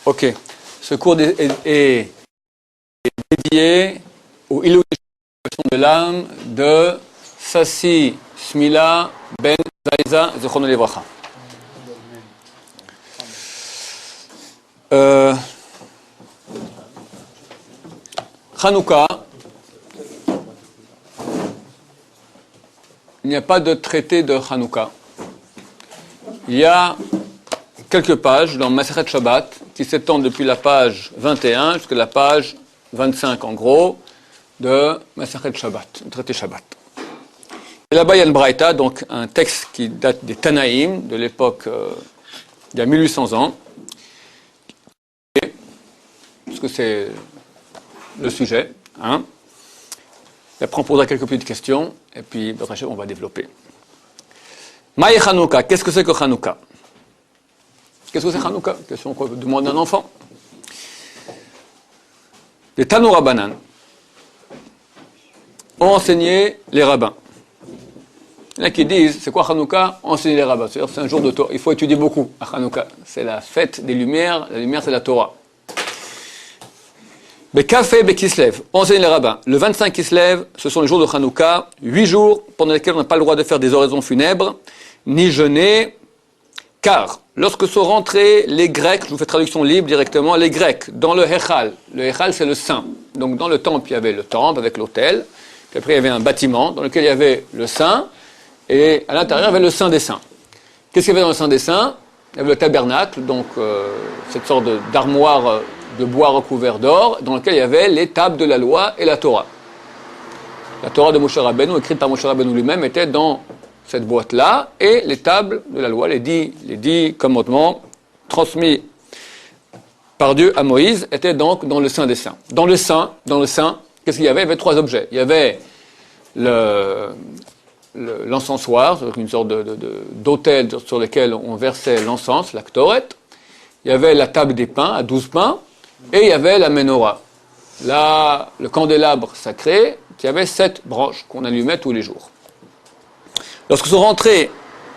Ok. Ce cours est dédié au illumination de l'âme de Sassi Smila Ben Zaiza Zichrono Livracha. Hanouka, il n'y a pas de traité de Hanouka. Il y a quelques pages dans Masechet Shabbat qui s'étendent depuis la page 21 jusqu'à la page 25 en gros de Masechet Shabbat, le traité Shabbat. Et là-bas il y a une Braïta, donc un texte qui date des Tanaïm, de l'époque d'il y a 1800 ans, parce que c'est le sujet. Hein. Et après on posera quelques petites questions et puis on va développer. Maï Hanouka, qu'est-ce que c'est que Hanouka? Qu'est-ce que c'est Hanouka? Question qu'on demande à un enfant. Les Tanu Rabbanan ont enseigné les rabbins. Il y en a qui disent, c'est quoi Hanouka? Enseigner les rabbins. C'est-à-dire c'est un jour de Torah. Il faut étudier beaucoup à Hanouka. C'est la fête des Lumières. La lumière, c'est la Torah. Bekafé Bekislev, enseigner les rabbins. Le 25 Kislev, ce sont les jours de Hanouka, 8 jours pendant lesquels on n'a pas le droit de faire des oraisons funèbres, ni jeûner, car lorsque sont rentrés les Grecs, je vous fais traduction libre directement, les Grecs, dans le Hechal c'est le Saint. Donc dans le temple, il y avait le temple avec l'autel, puis après il y avait un bâtiment dans lequel il y avait le Saint, et à l'intérieur il y avait le Saint des Saints. Qu'est-ce qu'il y avait dans le Saint des Saints? Il y avait le tabernacle, donc cette sorte d'armoire de bois recouvert d'or, dans lequel il y avait les tables de la loi et la Torah. La Torah de Moshe Rabbeinu, écrite par Moshe Rabbeinu lui-même, était dans cette boîte-là, et les tables de la loi, les dix commandements transmis par Dieu à Moïse, étaient donc dans le Saint des Saints. Dans le Saint, qu'est-ce qu'il y avait? Il y avait 3 objets. Il y avait l'encensoir, une sorte d'autel sur lequel on versait l'encens, la Ktoret. Il y avait la table des pains, à 12 pains, et il y avait la menorah. Là, le candélabre sacré, qui avait 7 branches qu'on allumait tous les jours. Lorsque sont rentrés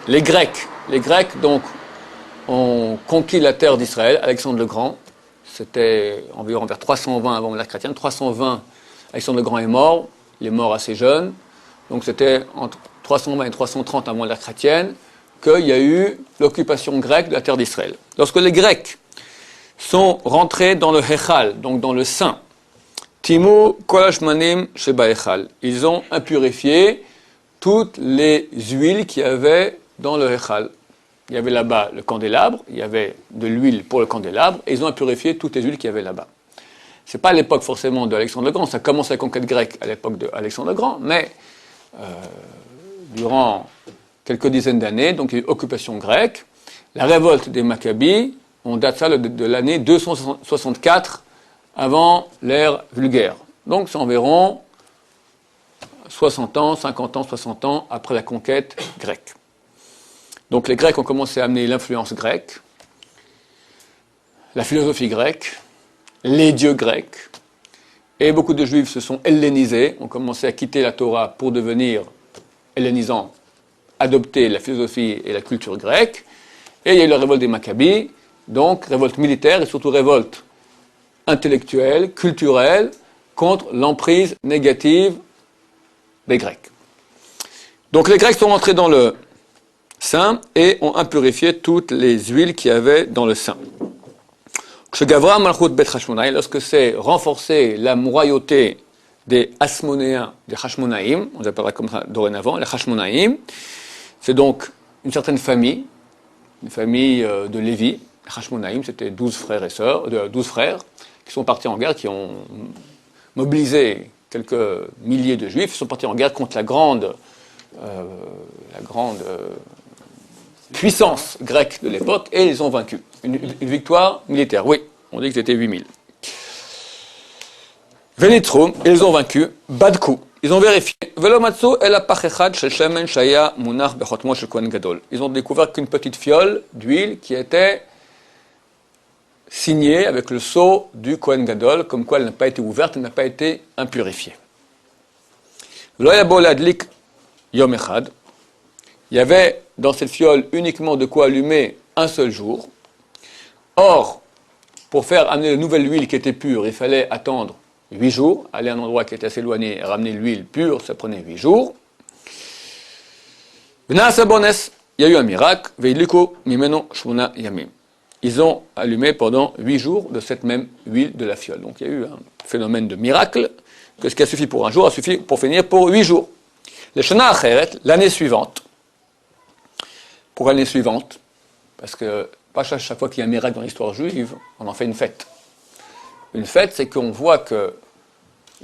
les Grecs donc ont conquis la terre d'Israël, Alexandre le Grand, c'était environ vers 320 avant l'ère chrétienne, 320, Alexandre le Grand est mort, il est mort assez jeune, donc c'était entre 320 et 330 avant l'ère chrétienne qu'il y a eu l'occupation grecque de la terre d'Israël. Lorsque les Grecs sont rentrés dans le Hechal, donc dans le Saint, Timu Kolashmanim Sheba Hechal, ils ont impurifié toutes les huiles qu'il y avait dans le Hechal. Il y avait là-bas le candélabre, il y avait de l'huile pour le candélabre, et ils ont impurifié toutes les huiles qu'il y avait là-bas. C'est pas à l'époque forcément d'Alexandre le Grand, ça commence la conquête grecque à l'époque d'Alexandre le Grand, mais durant quelques dizaines d'années, donc il y a eu occupation grecque, la révolte des Maccabis, on date ça de l'année 264 avant l'ère vulgaire. Donc c'est environ 60 ans, 50 ans, 60 ans après la conquête grecque. Donc les Grecs ont commencé à amener l'influence grecque, la philosophie grecque, les dieux grecs, et beaucoup de Juifs se sont hellénisés, ont commencé à quitter la Torah pour devenir hellénisants, adopter la philosophie et la culture grecque, et il y a eu la révolte des Maccabis, donc révolte militaire et surtout révolte intellectuelle, culturelle, contre l'emprise négative des Grecs. Donc les Grecs sont rentrés dans le Saint et ont impurifié toutes les huiles qu'il y avait dans le Saint. Lorsque c'est renforcé la royauté des Hasmonéens, des Hashmonaïm, on les appellera comme ça dorénavant, les Hashmonaïm, c'est donc une certaine famille, une famille de Lévi. Les Hashmonaïm, c'était 12 frères et sœurs, 12 frères qui sont partis en guerre, qui ont mobilisé quelques milliers de Juifs, ils sont partis en guerre contre la grande puissance grecque de l'époque, et ils ont vaincu. Une victoire militaire, oui, on dit que c'était 8000. Venitrum, ils ont vaincu, Badkou, ils ont vérifié. Ils ont découvert qu'une petite fiole d'huile qui était signée avec le sceau du Kohen Gadol, comme quoi elle n'a pas été ouverte, elle n'a pas été impurifiée. Il y avait dans cette fiole uniquement de quoi allumer un seul jour. Or, pour faire amener de nouvelle huile qui était pure, il fallait attendre 8 jours, aller à un endroit qui était assez éloigné et ramener l'huile pure, ça prenait 8 jours. Il y a eu un miracle, ils ont allumé pendant 8 jours de cette même huile de la fiole. Donc il y a eu un phénomène de miracle, que ce qui a suffi pour un jour a suffi pour finir pour 8 jours. Les Shana Acheret, l'année suivante. Pour l'année suivante, parce que pas chaque fois qu'il y a un miracle dans l'histoire juive, on en fait une fête. Une fête, c'est qu'on voit qu'il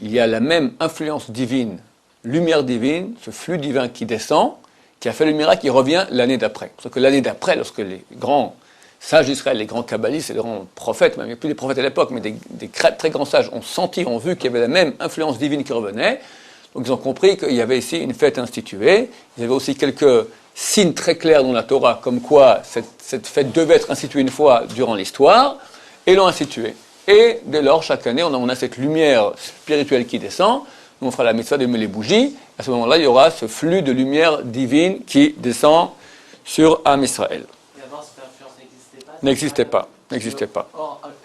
y a la même influence divine, lumière divine, ce flux divin qui descend, qui a fait le miracle, qui revient l'année d'après. Parce que l'année d'après, lorsque les grands sages d'Israël, les grands kabbalistes, les grands prophètes, même il n'y a plus des prophètes à l'époque, mais des très grands sages ont senti, ont vu qu'il y avait la même influence divine qui revenait, donc ils ont compris qu'il y avait ici une fête instituée. Il y avait aussi quelques signes très clairs dans la Torah, comme quoi cette fête devait être instituée une fois durant l'histoire, et l'ont instituée. Et dès lors, chaque année, on a cette lumière spirituelle qui descend. Nous, on fera la mitzvah d'allumer les bougies. À ce moment-là, il y aura ce flux de lumière divine qui descend sur Am Israël. Et avant, cette influence n'existait pas. N'existait pas.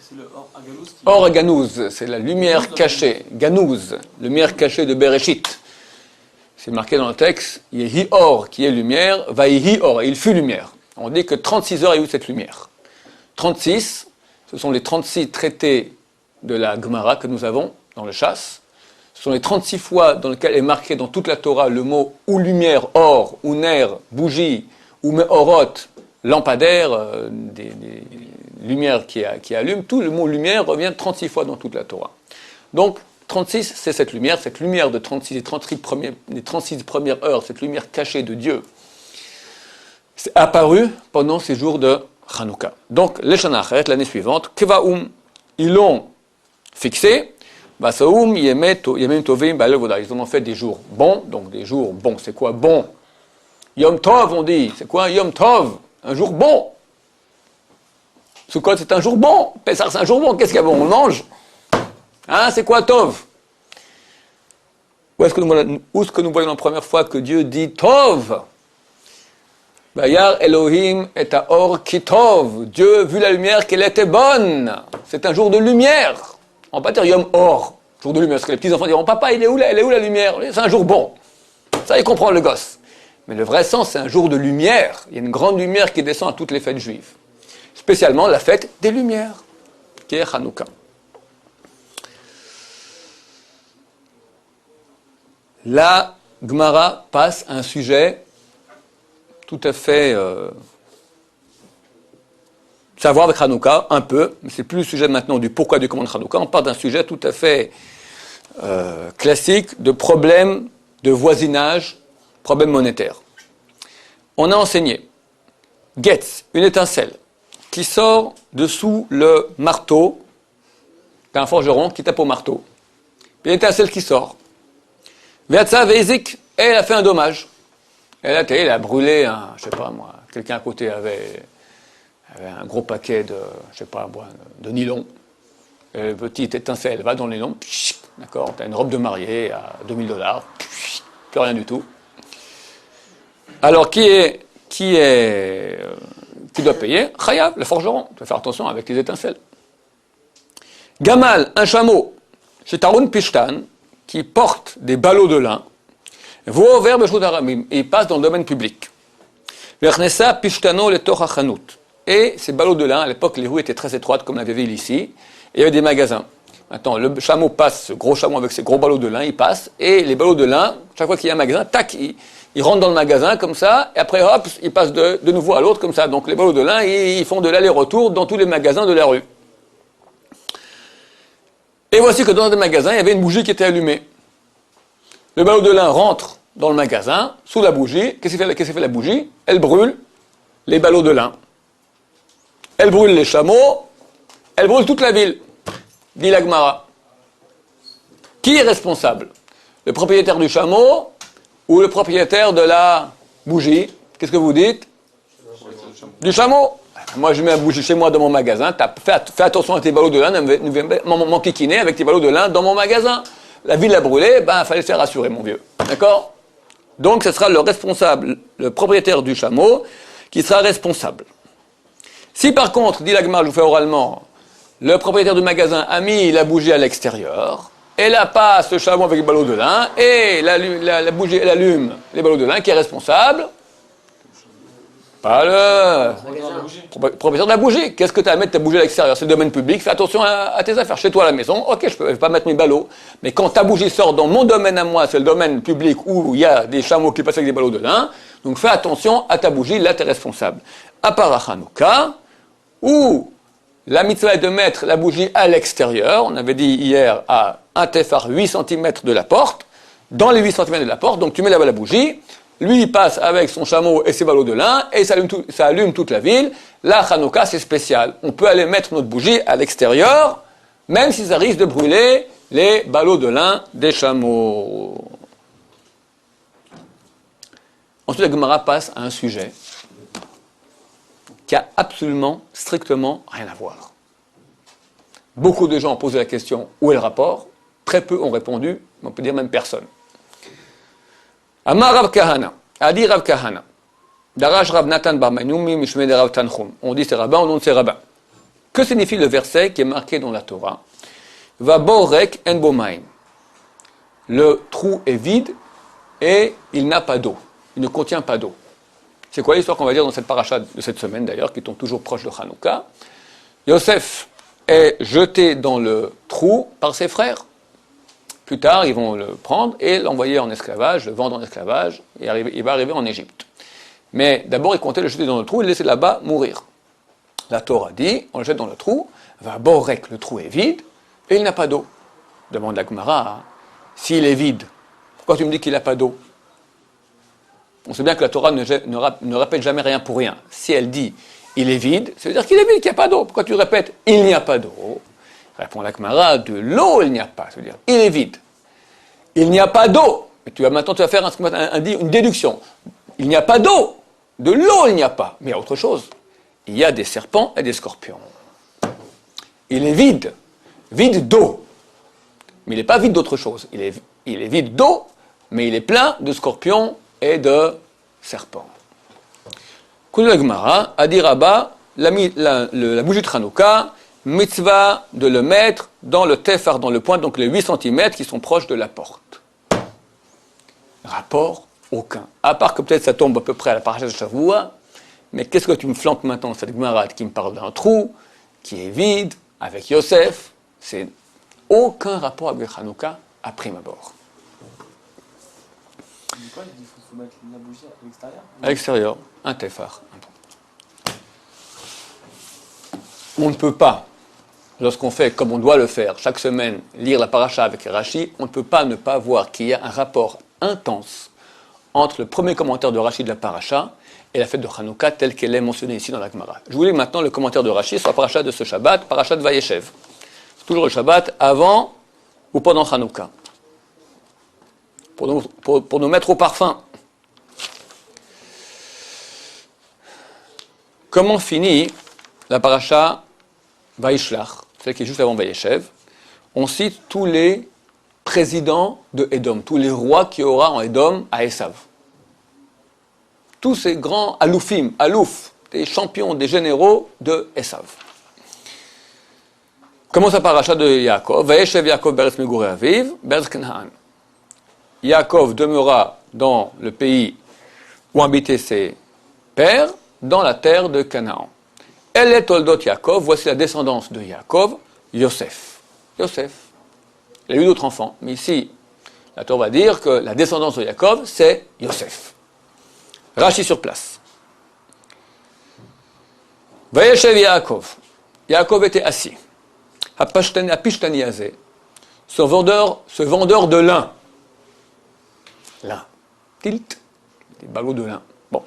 C'est le Or Aganouz qui... Or Ganouz, c'est la lumière cachée. Ganouz, lumière cachée de Bereshit. C'est marqué dans le texte, Yehi Or, qui est lumière, Vaïhi Or, il fut lumière. On dit que 36 heures il y a eu cette lumière. 36, ce sont les 36 traités de la Gemara que nous avons dans le Chasse. Ce sont les 36 fois dans lesquelles est marqué dans toute la Torah le mot ou lumière, or, ou ner, bougie, ou meorot, lampadaire, des lumières qui allument. Tout le mot lumière revient 36 fois dans toute la Torah. Donc, 36, c'est cette lumière de 36, les 36 premières heures, cette lumière cachée de Dieu, c'est apparu pendant ces jours de Hanouka. Donc, les Shana Acheret, l'année suivante, Kevaoum, ils l'ont fixé. Basaoum, Yemem Tovim, Balevoda. Ils en ont fait des jours bons. Donc des jours bons, c'est quoi bon? Yom Tov, on dit. C'est quoi Yom Tov? Un jour bon. Sukkot, c'est un jour bon. Pessah, c'est un jour bon. Qu'est-ce qu'il y a bon? On mange. Hein, c'est quoi Tov? Où est-ce que nous voyons la première fois que Dieu dit Tov? Bayar Elohim et Or ki Tov. Dieu vu la lumière qu'elle était bonne. C'est un jour de lumière. On va pas dire Yom Or, jour de lumière, parce que les petits enfants diront papa, elle est où la lumière? C'est un jour bon. Ça, il comprend le gosse. Mais le vrai sens, c'est un jour de lumière. Il y a une grande lumière qui descend à toutes les fêtes juives. Spécialement la fête des lumières, qui est Hanouka. La Gemara passe à un sujet tout à fait... ça a à voir avec Hanouka, un peu, mais c'est plus le sujet maintenant du pourquoi du comment de Hanouka. On parle d'un sujet tout à fait classique de problème de voisinage, problème monétaire. On a enseigné Getz, une étincelle, qui sort dessous le marteau d'un forgeron qui tape au marteau. Puis l'étincelle qui sort. Veatsa Veizik, elle a fait un dommage. Elle a brûlé quelqu'un à côté avait un gros paquet de nylon. Petite étincelle va dans le nylon, d'accord, t'as une robe de mariée à $2000, plus rien du tout. Alors qui doit payer? Chayav, le forgeron. Tu dois faire attention avec les étincelles. Gamal, un chameau, chez Taroun Pishtan, qui porte des ballots de lin, voit au verbe Aramim, et il passe dans le domaine public. Vernessa Pishtano le Torachanout. Et ces ballots de lin, à l'époque, les rues étaient très étroites, comme la ville ici, et il y avait des magasins. Maintenant, le chameau passe, ce gros chameau avec ses gros ballots de lin, il passe, et les ballots de lin, chaque fois qu'il y a un magasin, tac, il rentre dans le magasin, comme ça, et après, hop, il passe de nouveau à l'autre, comme ça. Donc, les ballots de lin, ils font de l'aller-retour dans tous les magasins de la rue. Et voici que dans un magasin, il y avait une bougie qui était allumée. Le ballot de lin rentre dans le magasin, sous la bougie. Qu'est-ce que fait la bougie? Elle brûle les ballots de lin. Elle brûle les chameaux, elle brûle toute la ville, dit la Gemara. Qui est responsable? Le propriétaire du chameau ou le propriétaire de la bougie? Qu'est-ce que vous dites? Du chameau. Moi, je mets la bougie chez moi dans mon magasin, fais attention à tes ballots de lin, ne viens pas m'enquiquiner avec tes ballots de lin dans mon magasin. La ville a brûlé, il fallait se faire rassurer, mon vieux. D'accord? Donc, ce sera le responsable, le propriétaire du chameau, qui sera responsable. Si par contre, dit la Gemara, je vous fais oralement, Le propriétaire du magasin a mis la bougie à l'extérieur, et là passe le chameau avec les ballots de lin, et la bougie, elle allume les ballots de lin, qui est responsable? Pas le propriétaire de la bougie. Qu'est-ce que tu as à mettre ta bougie à l'extérieur? C'est le domaine public, fais attention à tes affaires. Chez toi à la maison, ok, je ne vais pas mettre mes ballots, mais quand ta bougie sort dans mon domaine à moi, c'est le domaine public où il y a des chameaux qui passent avec des ballots de lin, donc fais attention à ta bougie, là tu es responsable. À part à Hanouka, où la mitzvah est de mettre la bougie à l'extérieur, on avait dit hier à un tefar 8 cm de la porte, dans les 8 cm de la porte, donc tu mets là-bas la bougie, lui il passe avec son chameau et ses ballots de lin, et ça allume toute la ville. Là, Hanouka, c'est spécial. On peut aller mettre notre bougie à l'extérieur, même si ça risque de brûler les ballots de lin des chameaux. Ensuite, la Gemara passe à un sujet qui a absolument, strictement rien à voir. Beaucoup de gens ont posé la question où est le rapport, très peu ont répondu, on peut dire même personne. Amar Rav Kahana, a dit Rav Kahana, Darash Rav Natan Bar Manoumi Mishmei de Rav Tanchum. On dit c'est rabbin, on dit c'est rabbin. Que signifie le verset qui est marqué dans la Torah? Va borek en bomaim. Le trou est vide et il n'a pas d'eau. Il ne contient pas d'eau. C'est quoi l'histoire qu'on va dire dans cette paracha de cette semaine d'ailleurs, qui tombe toujours proche de Hanouka? Yosef est jeté dans le trou par ses frères. Plus tard, ils vont le prendre et l'envoyer en esclavage, le vendre en esclavage, et il va arriver en Égypte. Mais d'abord, il comptait le jeter dans le trou et le laisser là-bas mourir. La Torah dit, on le jette dans le trou, va borek, le trou est vide, et il n'a pas d'eau. Demande la Gemara, s'il est vide, pourquoi tu me dis qu'il n'a pas d'eau? On sait bien que la Torah ne répète jamais rien pour rien. Si elle dit il est vide, ça veut dire qu'il est vide, qu'il n'y a pas d'eau. Pourquoi tu répètes il n'y a pas d'eau? Répond la Gemara, de l'eau il n'y a pas. Ça veut dire il est vide. Il n'y a pas d'eau. Et maintenant tu vas faire une déduction. Il n'y a pas d'eau. De l'eau il n'y a pas. Mais il y a autre chose. Il y a des serpents et des scorpions. Il est vide. Vide d'eau. Mais il n'est pas vide d'autre chose. Il est vide d'eau, mais il est plein de scorpions et de serpents. Koudou la Gemara, a dit Rabba, la bougie de Hanouka, mitzvah de le mettre dans le tefar, dans le point, donc les 8 cm qui sont proches de la porte. Rapport aucun. À part que peut-être ça tombe à peu près à la paracha de Shavua, mais qu'est-ce que tu me flanques maintenant, cette Gemara qui me parle d'un trou, qui est vide, avec Yosef, c'est aucun rapport avec Hanouka à prime abord. Pourquoi il faut mettre la bougie à l'extérieur? À l'extérieur, un tefar. On ne peut pas, lorsqu'on fait comme on doit le faire, chaque semaine, lire la paracha avec Rashi, on ne peut pas ne pas voir qu'il y a un rapport intense entre le premier commentaire de Rashi de la paracha et la fête de Hanouka telle qu'elle est mentionnée ici dans la Gemara. Je vous lis maintenant le commentaire de Rashi sur la paracha de ce Shabbat, paracha de Vayeshev. C'est toujours le Shabbat avant ou pendant Hanouka. Pour nous mettre au parfum. Comment finit la paracha Vayishlach, celle qui est juste avant Vayeshev? On cite tous les présidents de Édom, tous les rois qu'il y aura en Édom à Esav. Tous ces grands aloufim, alouf, des champions, des généraux de Esav. Comment ça paracha de Yaakov? Vayeshev Yaakov beretz megurei aviv, beretz Canaan. Yaakov demeura dans le pays où habitaient ses pères, dans la terre de Canaan. Elle est Toldot Yaakov, voici la descendance de Yaakov, Yosef. Yosef. Il a eu d'autres enfants, mais ici, la Torah va dire que la descendance de Yaakov, c'est Yosef. Rashi sur place. Vayeshev Yaakov. Yaakov était assis. Hapishtani Azeh. Ce vendeur de lin. Lin. Tilt. Des ballots de lin. Bon.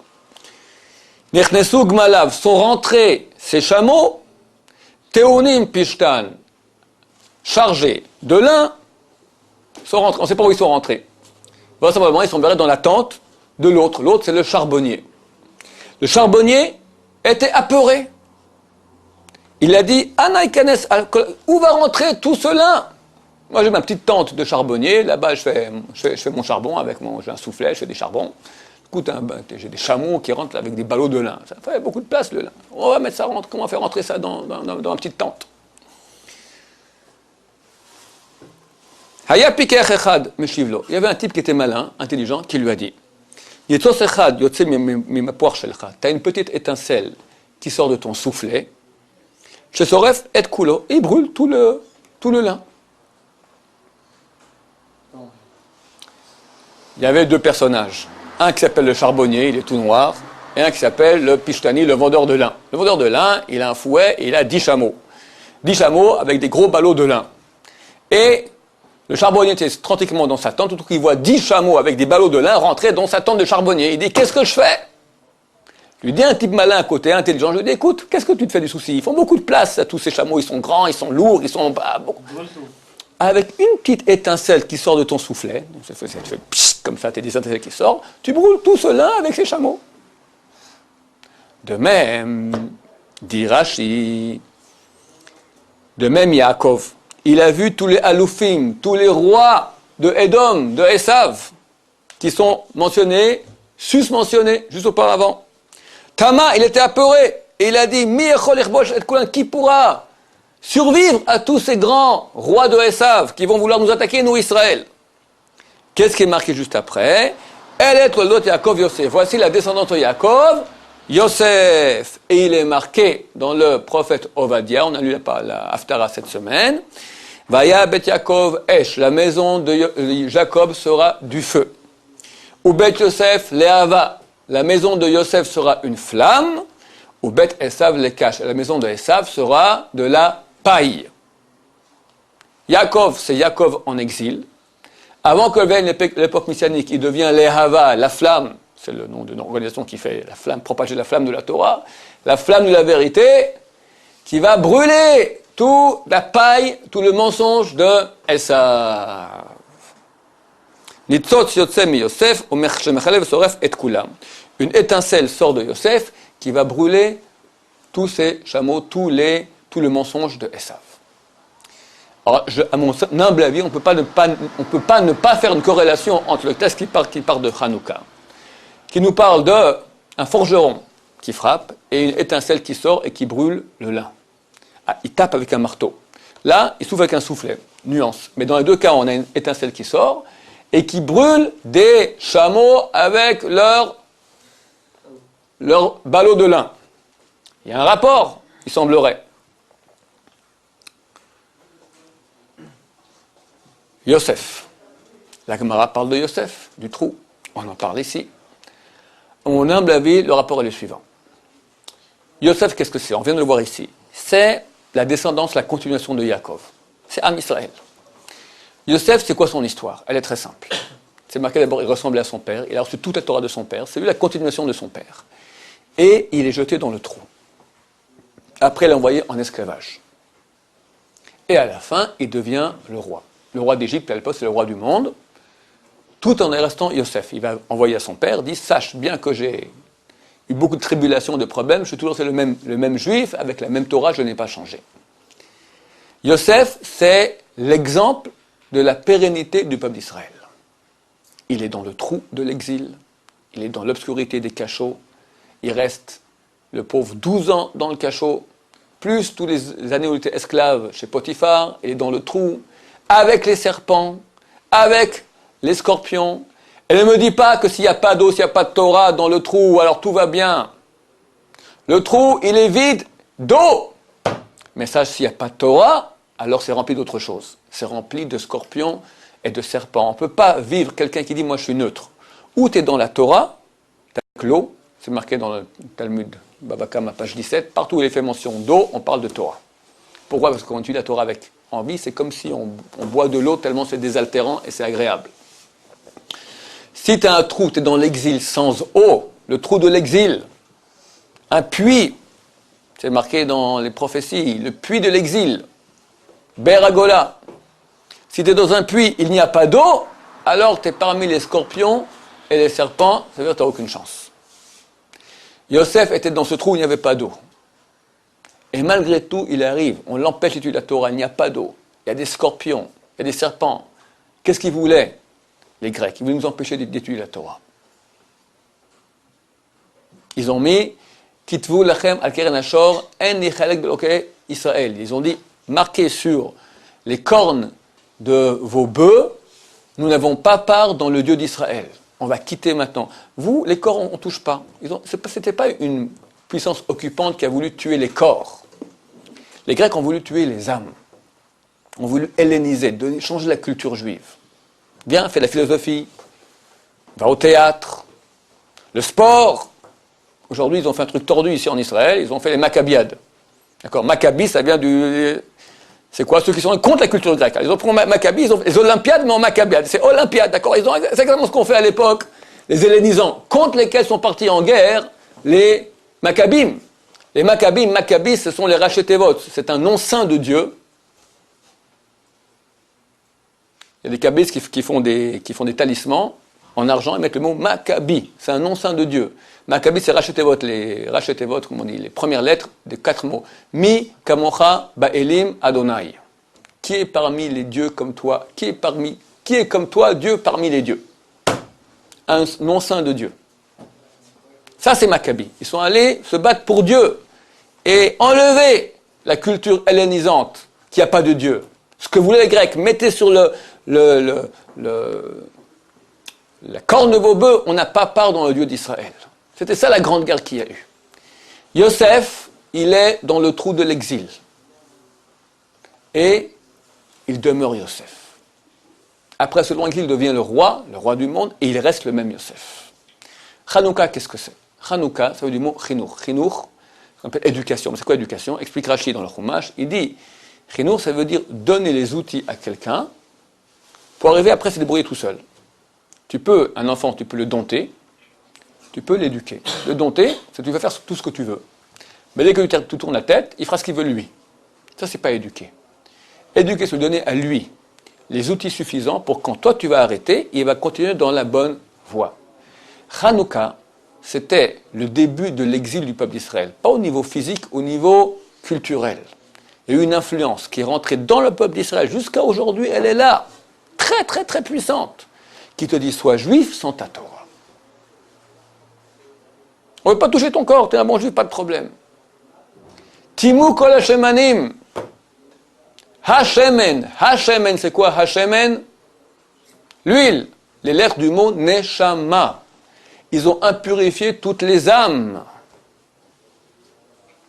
Nechnesu Gmalav. Sont rentrés ces chameaux. Théonim Pishtan. Chargés de lin. Sont rentrés. On ne sait pas où ils sont rentrés. Vraisemblablement, ils sont barrés dans la tente de l'autre. L'autre, c'est le charbonnier. Le charbonnier était apeuré. Il a dit, Anaïkanes, où va rentrer tout ce lin? Moi, j'ai ma petite tente de charbonnier. Là-bas, je fais mon charbon j'ai un soufflet, je fais des charbons. Écoute, j'ai des chameaux qui rentrent avec des ballots de lin. Ça fait beaucoup de place, le lin. On va mettre ça, comment faire rentrer ça dans ma petite tente? Haya pikeach echad meshivlo. Il y avait un type qui était malin, intelligent, qui lui a dit Yitzos echad yotze mimapoach shelcha. Tu as une petite étincelle qui sort de ton soufflet. Shesoref et kulo. Et il brûle tout le lin. Il y avait deux personnages. Un qui s'appelle le charbonnier, il est tout noir, et un qui s'appelle le pishtani, le vendeur de lin. Le vendeur de lin, il a un fouet et il a 10 chameaux. 10 chameaux avec des gros ballots de lin. Et le charbonnier était tranquillement dans sa tente, tout qu'il voit 10 chameaux avec des ballots de lin rentrer dans sa tente de charbonnier. Il dit, qu'est-ce que je fais? Lui dit un type malin à côté, intelligent, je lui dis, écoute, qu'est-ce que tu te fais du souci? Ils font beaucoup de place à tous ces chameaux, ils sont grands, ils sont lourds, ils sont... Avec une petite étincelle qui sort de ton soufflet, ça fait pssst, comme ça, tu as des étincelles qui sortent, tu brûles tout ce lin avec ces chameaux. De même, dit Rashi, de même Yaakov, il a vu tous les Aloufim, tous les rois de Édom, de Esav, qui sont mentionnés, susmentionnés, juste auparavant. Tama, il était apeuré, et il a dit, qui pourra survivre à tous ces grands rois de Esav qui vont vouloir nous attaquer, nous, Israël. Qu'est-ce qui est marqué juste après? Elle est Toldot Yaakov Yosef. Voici la descendance de Yaakov, Yosef. Et il est marqué dans le prophète Ovadia, on a lu la Haftara cette semaine. Vaya Bet Yaakov Esh, la maison de Jacob sera du feu. Ou Bet Yosef Leava, la maison de Yosef sera une flamme. Ou Bet Esav Lekash, la maison de Esav sera de la paille. Yaakov, c'est Yaakov en exil. Avant que vienne l'époque messianique, il devient Lehava, la flamme, c'est le nom d'une organisation qui fait la flamme, propager la flamme de la Torah, la flamme de la vérité, qui va brûler toute la paille, tout le mensonge de Esav. Nitzot yotze mi Yosef, shemechalev soref et kulam. Une étincelle sort de Yosef qui va brûler tous ces chameaux, tout le mensonge de Esav. Alors, à mon humble avis, on ne peut pas ne pas faire une corrélation entre le texte qui part de Hanouka, qui nous parle d'un forgeron qui frappe et une étincelle qui sort et qui brûle le lin. Ah, il tape avec un marteau. Là, il souffle avec un soufflet, nuance. Mais dans les deux cas, on a une étincelle qui sort et qui brûle des chameaux avec leur ballot de lin. Il y a un rapport, il semblerait. Yosef. La Gemara parle de Yosef, du trou. On en parle ici. À mon humble avis, le rapport est le suivant. Yosef, qu'est-ce que c'est? On vient de le voir ici. C'est la descendance, la continuation de Yaakov. C'est Am Israël. Yosef, c'est quoi son histoire? Elle est très simple. C'est marqué d'abord, il ressemblait à son père. Il a reçu toute la Torah de son père. C'est lui la continuation de son père. Et il est jeté dans le trou. Après, il est envoyé en esclavage. Et à la fin, il devient le roi. Le roi d'Égypte, à l'époque, c'est le roi du monde. Tout en restant Yosef. Il va envoyer à son père, dit, sache bien que j'ai eu beaucoup de tribulations, de problèmes, je suis toujours le même juif, avec la même Torah, je n'ai pas changé. Yosef, c'est l'exemple de la pérennité du peuple d'Israël. Il est dans le trou de l'exil, il est dans l'obscurité des cachots, il reste, le pauvre, 12 ans dans le cachot, plus tous les années où il était esclave chez Potiphar, il est dans le trou, avec les serpents, avec les scorpions. Et ne me dis pas que s'il n'y a pas d'eau, s'il n'y a pas de Torah dans le trou, alors tout va bien. Le trou, il est vide d'eau. Mais sache, s'il n'y a pas de Torah, alors c'est rempli d'autre chose. C'est rempli de scorpions et de serpents. On ne peut pas vivre quelqu'un qui dit, moi je suis neutre. Ou tu es dans la Torah, tu as l'eau, c'est marqué dans le Talmud, Baba Kama, page 17, partout où il est fait mention d'eau, on parle de Torah. Pourquoi? Parce qu'on utilise la Torah avec envie, c'est comme si on boit de l'eau tellement c'est désaltérant et c'est agréable. Si tu as un trou, tu es dans l'exil sans eau, le trou de l'exil, un puits, c'est marqué dans les prophéties, le puits de l'exil, Beragola. Si tu es dans un puits, il n'y a pas d'eau, alors tu es parmi les scorpions et les serpents, ça veut dire que tu n'as aucune chance. Yosef était dans ce trou où il n'y avait pas d'eau. Et malgré tout, il arrive, on l'empêche d'étudier la Torah, il n'y a pas d'eau, il y a des scorpions, il y a des serpents. Qu'est-ce qu'ils voulaient, les Grecs? Ils voulaient nous empêcher d'étudier la Torah. Ils ont mis Kitvu lachem al keren hashor en nichalek belokei Israël. Ils ont dit, marqué sur les cornes de vos bœufs, nous n'avons pas part dans le Dieu d'Israël. On va quitter maintenant. Vous, les corps, on ne touche pas. Ce n'était pas une puissance occupante qui a voulu tuer les corps. Les Grecs ont voulu tuer les âmes. Ont voulu helléniser, changer la culture juive. Viens, fais la philosophie, va au théâtre, le sport. Aujourd'hui, ils ont fait un truc tordu ici en Israël, ils ont fait les Maccabiades. D'accord, Maccabi, ça vient du... C'est quoi? Ceux qui sont contre la culture grecque. Ils ont pris Maccabi, ils ont les Olympiades, mais en Maccabiade. C'est Olympiade, d'accord? C'est exactement ce qu'on fait à l'époque, les hellénisants, contre lesquels sont partis en guerre les Maccabim. Les Maccabis, ce sont les Rachetevot. C'est un nom saint de Dieu. Il y a des Kabbistes qui font des talismans en argent et mettent le mot Maccabi. C'est un nom saint de Dieu. Maccabi, c'est Rachetevot, comme on dit, les premières lettres des 4 mots. Mi, Kamocha, Ba'elim, Adonai. Qui est parmi les dieux comme toi? Qui est comme toi, Dieu parmi les dieux? Un nom saint de Dieu. Ça, c'est Maccabi. Ils sont allés se battre pour Dieu et enlever la culture hellénisante qui n'a pas de Dieu. Ce que voulaient les Grecs, mettez sur la corne de vos bœufs, on n'a pas part dans le Dieu d'Israël. C'était ça la grande guerre qu'il y a eu. Yosef, il est dans le trou de l'exil. Et il demeure Yosef. Après ce long exil, il devient le roi du monde, et il reste le même Yosef. Hanouka, qu'est-ce que c'est? Hanouka, ça veut dire du mot chinour. Chinour, ça s'appelle éducation. Mais c'est quoi éducation? Explique Rashi dans le Chumash. Il dit, chinour, ça veut dire donner les outils à quelqu'un pour arriver après à se débrouiller tout seul. Un enfant, tu peux le dompter, tu peux l'éduquer. Le dompter, c'est que tu vas faire tout ce que tu veux. Mais dès que tu tournes la tête, il fera ce qu'il veut lui. Ça, c'est pas éduquer. Éduquer, c'est donner à lui les outils suffisants pour quand toi tu vas arrêter, il va continuer dans la bonne voie. Hanouka, c'était le début de l'exil du peuple d'Israël. Pas au niveau physique, au niveau culturel. Il y a eu une influence qui est rentrée dans le peuple d'Israël. Jusqu'à aujourd'hui, elle est là. Très, très, très puissante. Qui te dit, sois juif sans ta Torah. On ne veut pas toucher ton corps, tu es un bon juif, pas de problème. Timu kol hashemanim. Hashemen. Hashemen, c'est quoi Hashemen? L'huile. Les lettres du mot neshama. Ils ont impurifié toutes les âmes.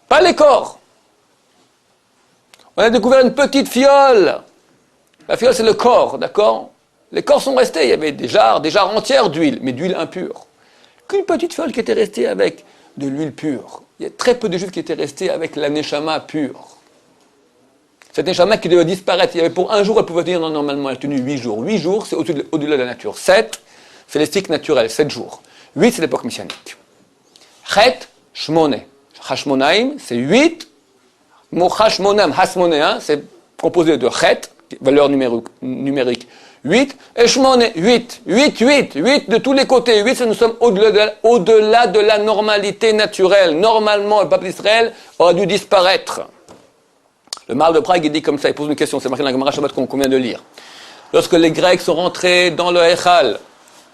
Pas les corps. On a découvert une petite fiole. La fiole, c'est le corps, d'accord? Les corps sont restés. Il y avait des jarres entières d'huile, mais d'huile impure. Qu'une petite fiole qui était restée avec de l'huile pure. Il y a très peu de juifs qui étaient restés avec la neshama pure. Cette neshama qui devait disparaître. Il y avait pour un jour, elle pouvait tenir normalement, elle a tenu 8 jours. 8 jours, c'est au-delà de la nature. 7, c'est les cycles naturels, 7 jours. 8, c'est l'époque messianique. Chet, shmone. Hashmonaim, c'est 8. Mot hashmonam, hasmonéen, c'est composé de chet, valeur numérique 8, et shmone, 8 de tous les côtés. 8, c'est nous sommes au-delà de la normalité naturelle. Normalement, le peuple d'Israël aurait dû disparaître. Le Maral de Prague, il dit comme ça, il pose une question, c'est marqué dans la Gemara Shabbat qu'on vient de lire. Lorsque les Grecs sont rentrés dans le Echal,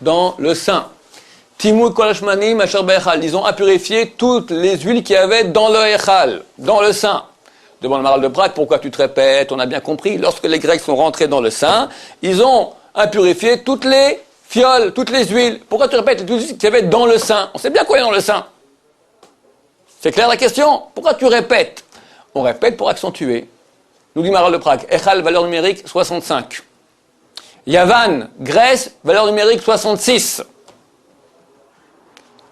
dans le Saint, Timur Kolashmanim Asher Be'echal, ils ont impurifié toutes les huiles qu'il y avait dans le Echal, dans le Saint. Demande le Maral de Prague, pourquoi tu te répètes? On a bien compris, lorsque les Grecs sont rentrés dans le Saint, ils ont impurifié toutes les fioles, toutes les huiles. Pourquoi tu répètes tout ce qu'il y avait dans le Saint? On sait bien quoi il y a dans le Saint. C'est clair la question? Pourquoi tu répètes? On répète pour accentuer. Nous dit Maral de Prague, Echal, valeur numérique 65. Yavan, Grèce, valeur numérique 66.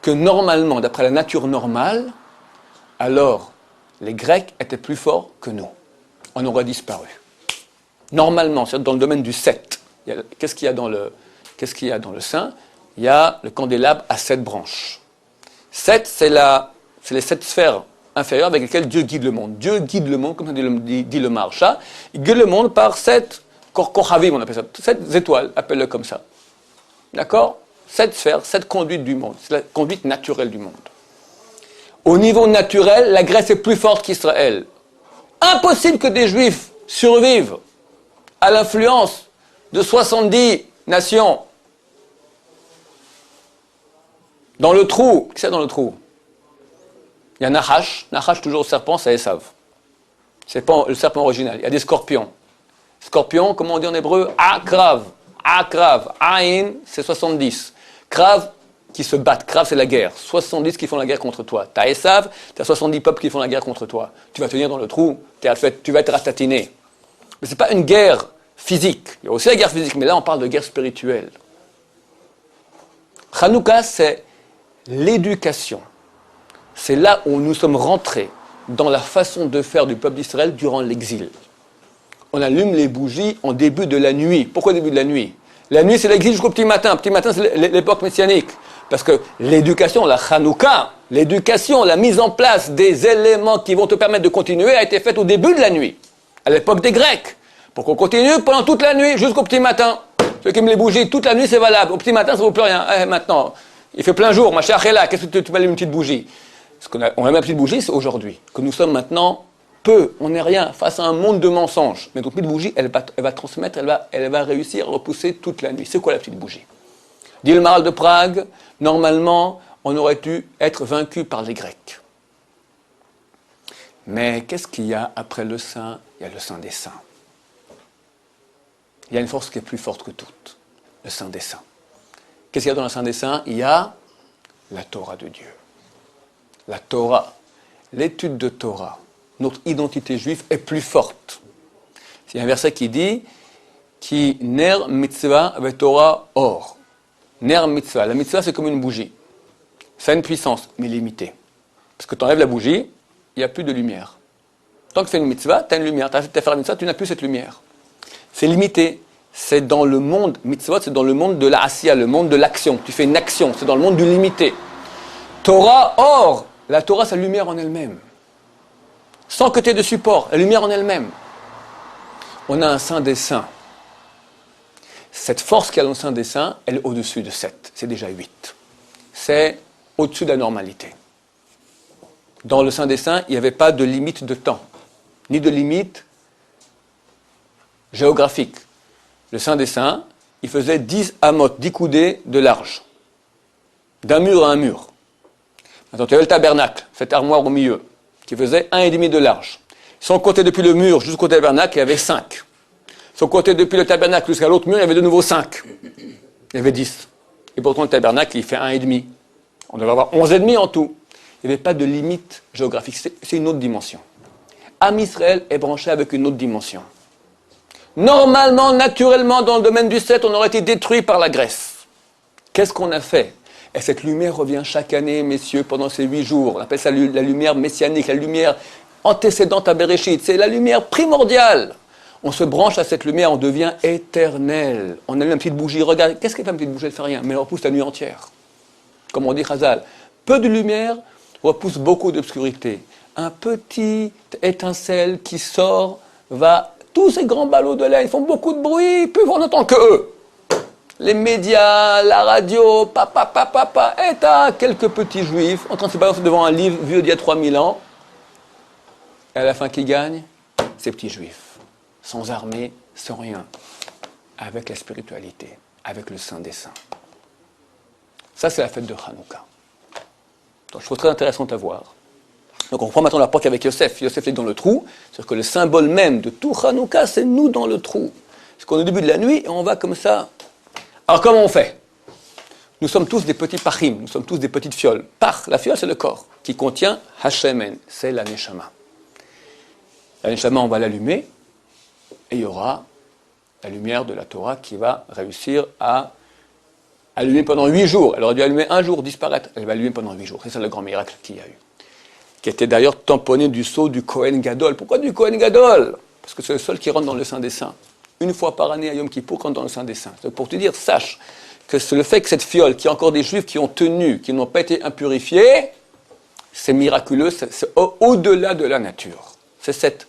Que normalement, d'après la nature normale, alors les Grecs étaient plus forts que nous. On aurait disparu. Normalement, c'est dans le domaine du 7. Qu'est-ce qu'il y a dans le Saint? Il y a le candélabre à 7 branches. 7, c'est les 7 sphères inférieures avec lesquelles Dieu guide le monde. Dieu guide le monde, comme dit le Maharsha. Il guide le monde par 7 Kochavim, on appelle ça. 7 étoiles, appelle-le comme ça. D'accord? 7 sphères, 7 conduites du monde. C'est la conduite naturelle du monde. Au niveau naturel, la Grèce est plus forte qu'Israël. Impossible que des Juifs survivent à l'influence de 70 nations. Dans le trou, qu'est-ce qu'il y a dans le trou? Il y a Nahash, toujours le serpent, c'est Esav. C'est pas le serpent original. Il y a des scorpions. Scorpion, comment on dit en hébreu? Akrav. Akrav. Aïn, c'est 70. Krav, qui se battent. Krav, c'est la guerre. 70 qui font la guerre contre toi. T'as Esav, t'as 70 peuples qui font la guerre contre toi. Tu vas tenir dans le trou, tu vas être ratatiné. Mais c'est pas une guerre physique. Il y a aussi la guerre physique, mais là, on parle de guerre spirituelle. Hanouka, c'est l'éducation. C'est là où nous sommes rentrés dans la façon de faire du peuple d'Israël durant l'exil. On allume les bougies en début de la nuit. Pourquoi début de la nuit? La nuit, c'est l'exil jusqu'au petit matin. Petit matin, c'est l'époque messianique. Parce que l'éducation, la Hanouka, l'éducation, la mise en place des éléments qui vont te permettre de continuer a été faite au début de la nuit, à l'époque des Grecs. Pour qu'on continue pendant toute la nuit jusqu'au petit matin. Ceux qui aiment les bougies, toute la nuit, c'est valable. Au petit matin, ça ne vaut plus rien. Maintenant, il fait plein jour, ma chère Réla, qu'est-ce que tu m'allumes une petite bougie? On a ma petite bougie, c'est aujourd'hui. Que nous sommes maintenant peu, on n'est rien, face à un monde de mensonges. Mais donc, petite bougie, elle va transmettre, elle va réussir à repousser toute la nuit. C'est quoi la petite bougie? Dit le Maharal de Prague, normalement, on aurait dû être vaincu par les Grecs. Mais qu'est-ce qu'il y a après le Saint? Il y a le Saint des Saints. Il y a une force qui est plus forte que toute, le Saint des Saints. Qu'est-ce qu'il y a dans le Saint des Saints? Il y a la Torah de Dieu. La Torah, l'étude de Torah, notre identité juive est plus forte. Il y a un verset qui dit Ki ner mitzvah ve Torah or. Ner mitzvah. La mitzvah, c'est comme une bougie. Ça a une puissance, mais limitée. Parce que tu enlèves la bougie, il n'y a plus de lumière. Tant que tu fais une mitzvah, tu as une lumière. Tu as fait la mitzvah, tu n'as plus cette lumière. C'est limité. C'est dans le monde, mitzvot, c'est dans le monde de la asiya, le monde de l'action. Tu fais une action, c'est dans le monde du limité. Torah, or, la Torah, c'est la lumière en elle-même. Sans que tu aies de support, la lumière en elle-même. On a un Saint des Saints. Cette force qu'il y a dans le Saint des Saints, elle est au-dessus de 7. C'est déjà 8. C'est au-dessus de la normalité. Dans le Saint des Saints, il n'y avait pas de limite de temps, ni de limite géographique. Le Saint des Saints, il faisait 10 amot, 10 coudées de large. D'un mur à un mur. Maintenant, tu avais le tabernacle, cette armoire au milieu, qui faisait 1,5 de large. Si on comptait depuis le mur jusqu'au tabernacle, il y avait 5. Si on comptait depuis le tabernacle jusqu'à l'autre mur, il y avait de nouveau 5. Il y avait 10. Et pourtant, le tabernacle, il fait 1,5. On devait avoir 11,5 en tout. Il n'y avait pas de limite géographique. C'est une autre dimension. Am Israël est branché avec une autre dimension. Normalement, naturellement, dans le domaine du 7, on aurait été détruit par la Grèce. Qu'est-ce qu'on a fait? Et cette lumière revient chaque année, messieurs, pendant ces 8 jours. On appelle ça la lumière messianique, la lumière antécédente à Bereshit. C'est la lumière primordiale. On se branche à cette lumière, on devient éternel. On allume une petite bougie. Regarde, qu'est-ce qu'elle fait une petite bougie? Elle ne fait rien, mais elle repousse la nuit entière. Comme on dit Chazal, peu de lumière repousse beaucoup d'obscurité. Un petit étincelle qui sort va... Tous ces grands ballots de laine font beaucoup de bruit, puis on n'entend que eux. Les médias, la radio, et t'as quelques petits juifs en train de se balancer devant un livre vieux d'il y a 3000 ans. Et à la fin, qui gagne? Ces petits juifs. Sans armée, sans rien. Avec la spiritualité, avec le Saint des Saints. Ça, c'est la fête de Hanouka. Donc, je trouve très intéressant à voir. Donc on reprend maintenant la porte avec Yosef. Yosef est dans le trou. C'est-à-dire que le symbole même de tout Hanouka, c'est nous dans le trou. C'est qu'on est au début de la nuit et on va comme ça. Alors comment on fait? Nous sommes tous des petits pachim, nous sommes tous des petites fioles. Pach, la fiole c'est le corps, qui contient Hashemen, c'est la Neshama. La Neshama, on va l'allumer et il y aura la lumière de la Torah qui va réussir à allumer pendant 8 jours. Elle aurait dû allumer un jour, disparaître. Elle va allumer pendant 8 jours. C'est ça le grand miracle qu'il y a eu. Qui était d'ailleurs tamponné du sceau du Kohen Gadol. Pourquoi du Kohen Gadol? Parce que c'est le seul qui rentre dans le Saint des Saints. Une fois par année à Yom Kippour, rentre dans le Saint des Saints. Donc pour te dire, sache que c'est le fait que cette fiole, qu'il y a encore des Juifs qui ont tenu, qui n'ont pas été impurifiés, c'est miraculeux, c'est au-delà de la nature. C'est cette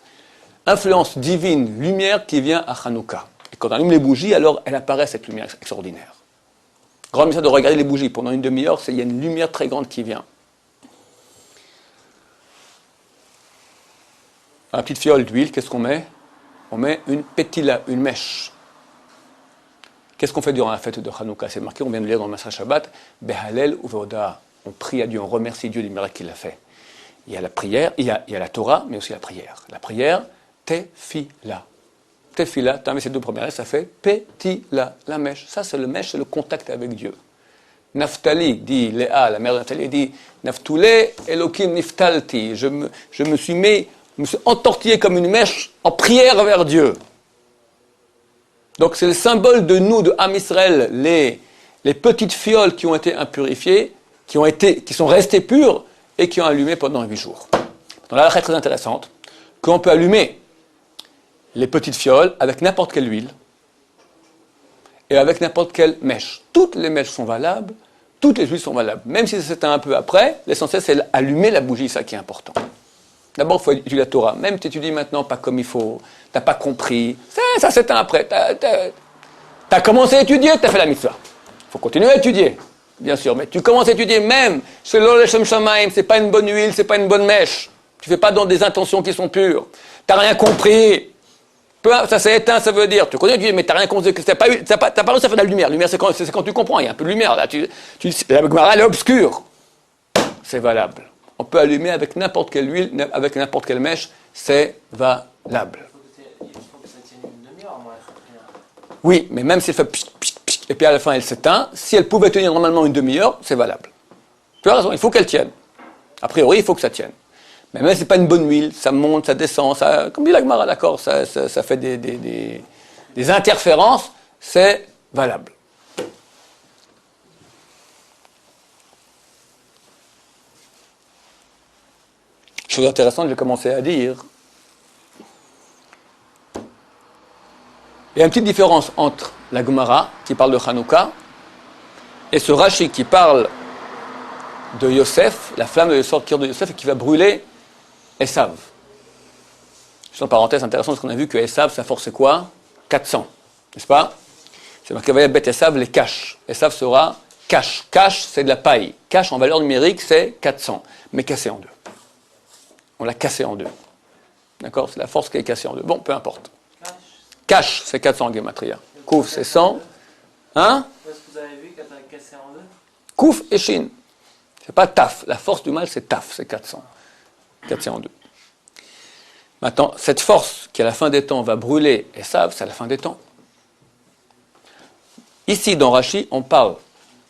influence divine, lumière qui vient à Hanouka. Et quand on allume les bougies, alors elle apparaît cette lumière extraordinaire. Grand mystère de regarder les bougies pendant une demi-heure, il y a une lumière très grande qui vient. Dans la petite fiole d'huile, qu'est-ce qu'on met? On met une pétila, une mèche. Qu'est-ce qu'on fait durant la fête de Hanouka? C'est marqué, on vient de lire dans le Masra Shabbat, Behalel uvoda. On prie à Dieu, on remercie Dieu du miracle qu'il a fait. Il y a la prière, il y a la Torah, mais aussi la prière. La prière, tefila. tefila, tu as mis ces deux premières lettres, ça fait petila, la mèche. Ça, c'est le mèche, c'est le contact avec Dieu. Naftali, dit Léa, la mère de Naftali, dit Naftoulé, Elohim niftalti. Je me suis entortillé comme une mèche en prière vers Dieu. Donc c'est le symbole de nous, de Am Israël, les petites fioles qui ont été impurifiées, qui sont restées pures et qui ont allumé pendant 8 jours. Donc là, la très intéressante, qu'on peut allumer les petites fioles avec n'importe quelle huile et avec n'importe quelle mèche. Toutes les mèches sont valables, toutes les huiles sont valables. Même si c'est un peu après, l'essentiel c'est allumer la bougie, ça qui est important. D'abord, il faut étudier la Torah. Même si tu étudies maintenant pas comme il faut, tu n'as pas compris, ça c'est un après. Tu as commencé à étudier, tu as fait la mitzvah. Il faut continuer à étudier, bien sûr. Mais tu commences à étudier même, c'est l'Oleshem Shamaim, c'est pas une bonne huile, c'est pas une bonne mèche. Tu fais pas dans des intentions qui sont pures. Tu n'as rien compris. Ça s'est éteint, ça veut dire. Tu connais Dieu, mais tu n'as rien compris. Tu n'as pas réussi à faire de la lumière. La lumière, c'est quand tu comprends. Il y a un peu de lumière. Là, la Gemara, elle est obscure. C'est valable. On peut allumer avec n'importe quelle huile, avec n'importe quelle mèche. C'est valable. Il faut que ça tienne une demi-heure, moi, la prière. Oui, mais même si elle fait pchit, pchit, pchit, et puis à la fin elle s'éteint, si elle pouvait tenir normalement une demi-heure, c'est valable. Tu as raison, il faut qu'elle tienne. A priori, il faut que ça tienne. Mais même si ce n'est pas une bonne huile, ça monte, ça descend, ça, comme dit la Gemara, d'accord, ça fait des interférences, c'est valable. Chose intéressante, j'ai commencé à dire. Il y a une petite différence entre la Gemara, qui parle de Hanouka, et ce Rashi qui parle de Yosef, la flamme de sortir de Yosef, et qui va brûler Esav. Juste en parenthèse, intéressant, parce qu'on a vu que Esav, sa force c'est quoi 400, n'est-ce pas? C'est marqué Vayabet Esav, les caches. Esav sera cache. Cache, c'est de la paille. Cache en valeur numérique, c'est 400, mais cassé en deux. On l'a cassé en deux. D'accord? C'est la force qui est cassée en deux. Bon, peu importe. Cache, c'est 400 en Gematria. Kouf, c'est 100. Hein? Est-ce que vous avez vu quand tu as cassé en deux? Kouf et Shin. C'est pas Taf. La force du mal, c'est Taf, c'est 400. Cassé en deux. Maintenant, cette force qui, à la fin des temps, va brûler Esav, c'est à la fin des temps. Ici, dans Rashi, on parle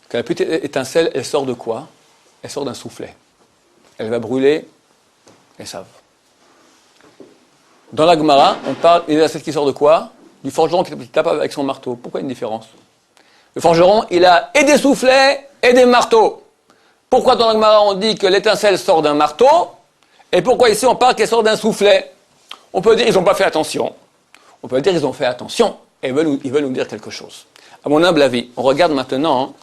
que la petite étincelle, elle sort de quoi? Elle sort d'un soufflet. Elle va brûler Esav. Dans la Gemara, on parle d'une étincelle qui sort de quoi? Du forgeron qui tape avec son marteau. Pourquoi une différence? Le forgeron, il a et des soufflets et des marteaux. Pourquoi dans la Gemara, on dit que l'étincelle sort d'un marteau? Et pourquoi ici, on parle qu'elle sort d'un soufflet? On peut dire qu'ils n'ont pas fait attention. On peut dire qu'ils ont fait attention et ils veulent nous dire quelque chose. À mon humble avis, on regarde maintenant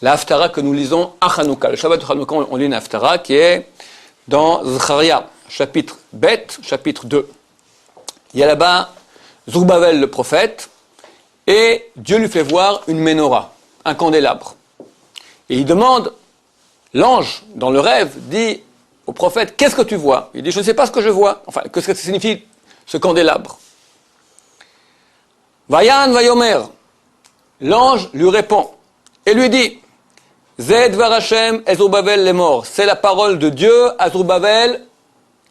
la Haftara que nous lisons à Hanouka. Le Shabbat de Hanouka, on lit une Haftara qui est dans Zecharia, chapitre Bet, chapitre 2. Il y a là-bas Zorobabel le prophète, et Dieu lui fait voir une menorah, un candélabre. Et il demande, l'ange, dans le rêve, dit au prophète, qu'est-ce que tu vois? Il dit, je ne sais pas ce que je vois. Enfin, qu'est-ce que ça signifie, ce candélabre? Vayan Vayomer. L'ange lui répond, et lui dit, Zed Varachem Ezrubabel les morts. C'est la parole de Dieu à Zorobabel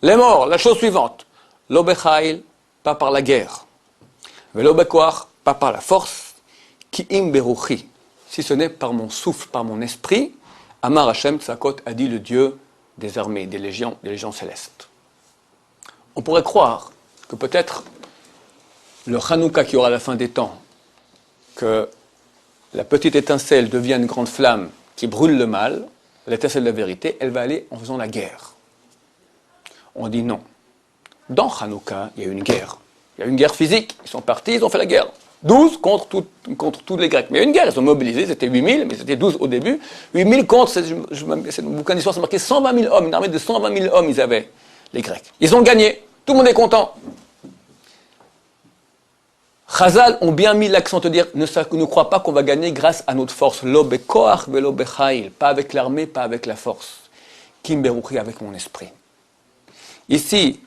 les morts. La chose suivante. L'obechail, pas par la guerre. Velobekoach, pas par la force. Ki im beruchi. Si ce n'est par mon souffle, par mon esprit. Amar Hashem Tzakot a dit le Dieu des armées, des légions célestes. On pourrait croire que peut-être le Hanouka qui aura à la fin des temps, que la petite étincelle devient une grande flamme qui brûle le mal, l'étincelle de la vérité, elle va aller en faisant la guerre. On dit non. Dans Hanouka, il y a eu une guerre. Il y a eu une guerre physique. Ils sont partis, ils ont fait la guerre. 12 contre tous les Grecs. Mais il y a eu une guerre, ils sont mobilisés, c'était 8000, mais c'était 12 au début. 8000 contre, c'est le bouquin d'histoire, c'est marqué 120 000 hommes, une armée de 120 000 hommes, ils avaient, les Grecs. Ils ont gagné, tout le monde est content. Chazal ont bien mis l'accent de dire, ne crois pas qu'on va gagner grâce à notre force. Lo bekoach velo bechail, pas avec l'armée, pas avec la force. Kim beruchi, avec mon esprit. Ici,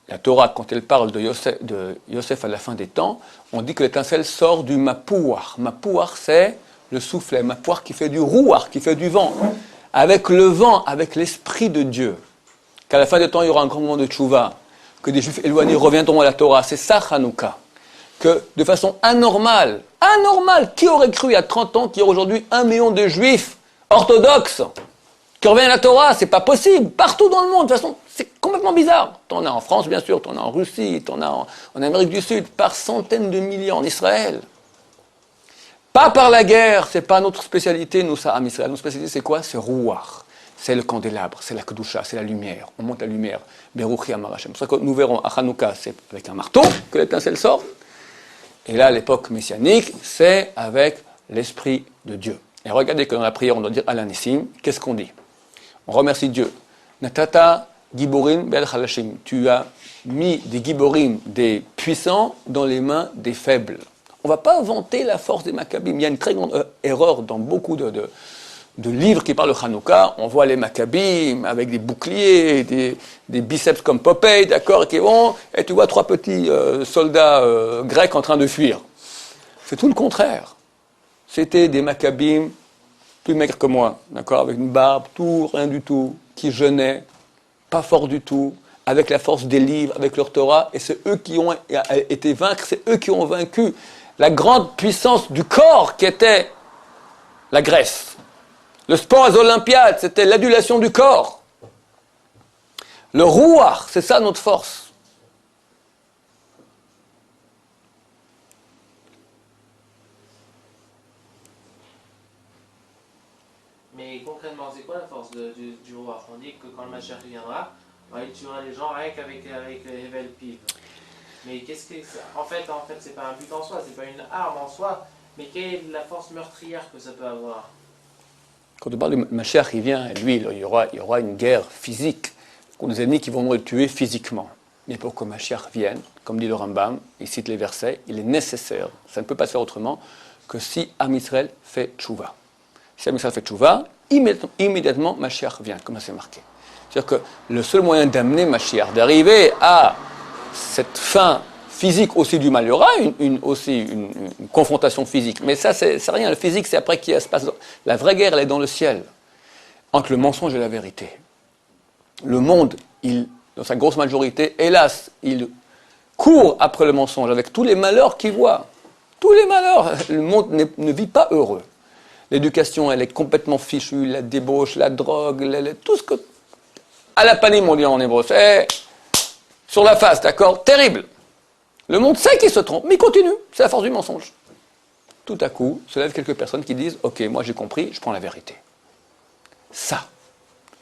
la Torah, quand elle parle de Yosef à la fin des temps, on dit que l'étincelle sort du mapouar. Mapouar, c'est le soufflet. Mapouar qui fait du rouar, qui fait du vent. Avec le vent, avec l'esprit de Dieu. Qu'à la fin des temps, il y aura un grand moment de tchouva, que des juifs éloignés reviendront à la Torah. C'est ça, Hanouka. que de façon anormale, qui aurait cru il y a 30 ans qu'il y a aujourd'hui 1 million de juifs orthodoxes qui reviennent à la Torah? C'est pas possible, partout dans le monde, de toute façon, c'est complètement bizarre. T'en as en France, bien sûr, t'en as en Russie, t'en as en Amérique du Sud, par centaines de milliers en Israël. Pas par la guerre, c'est pas notre spécialité, nous, ça, à Israël. Notre spécialité, c'est quoi? C'est Rouar. C'est le candélabre, c'est la Kedusha, c'est la lumière. On monte la lumière. Beruchi Amar Hashem. C'est pour ça que nous verrons à Hanouka, c'est avec un marteau que l'étincelle sort. Et là, à l'époque messianique, c'est avec l'Esprit de Dieu. Et regardez que dans la prière, on doit dire Alanissim. Qu'est-ce qu'on dit? On remercie Dieu. Natata Giborim Bel Halashim. Tu as mis des Giborim, des puissants, dans les mains des faibles. On ne va pas vanter la force des Maccabim. Il y a une très grande erreur dans beaucoup de livres qui parlent de Hanouka. On voit les Maccabim avec des boucliers, des biceps comme Popeye, d'accord, qui vont, et tu vois 3 petits soldats grecs en train de fuir. C'est tout le contraire. C'était des Maccabim plus maigres que moi, d'accord, avec une barbe, tout, rien du tout, qui jeûnaient, pas forts du tout, avec la force des livres, avec leur Torah, et c'est eux qui ont été vaincus, c'est eux qui ont vaincu la grande puissance du corps qui était la Grèce. Le sport aux Olympiades, c'était l'adulation du corps. Le rouar, c'est ça notre force. Mais concrètement, c'est quoi la force du roi? On dit que quand le Mashiach viendra, il tuera les gens rien qu'avec Hevel Piv. Mais qu'est-ce que c'est? En fait, c'est pas un but en soi, c'est pas une arme en soi, mais quelle est la force meurtrière que ça peut avoir? Quand on parle de Mashiach, il vient, et lui, il y aura une guerre physique contre des ennemis qui vont le tuer physiquement. Mais pour que Mashiach vienne, comme dit le Rambam, il cite les versets, il est nécessaire, ça ne peut pas se faire autrement, que si Am Israël fait tchouva. Si Am Israël fait tchouva, immédiatement Mashiach vient, comme c'est marqué. C'est-à-dire que le seul moyen d'amener Mashiach, d'arriver à cette fin physique aussi du mal, il y aura une confrontation physique, mais ça c'est rien, le physique c'est après qu'il se passe. La vraie guerre elle est dans le ciel, entre le mensonge et la vérité. Le monde, dans sa grosse majorité, hélas, il court après le mensonge avec tous les malheurs qu'il voit. Tous les malheurs, le monde ne vit pas heureux. L'éducation elle est complètement fichue, la débauche, la drogue, tout ce que... À la panim on dit en hébreu, c'est sur la face, d'accord? Terrible. Le monde sait qu'il se trompe, mais il continue. C'est la force du mensonge. Tout à coup, se lèvent quelques personnes qui disent « Ok, moi j'ai compris, je prends la vérité. » Ça,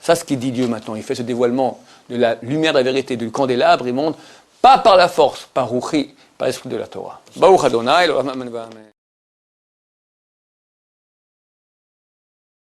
ce qu'il dit Dieu maintenant. Il fait ce dévoilement de la lumière de la vérité, du candélabre. Il montre, pas par la force, par Ruchi, par l'esprit de la Torah. Baruch Adonai,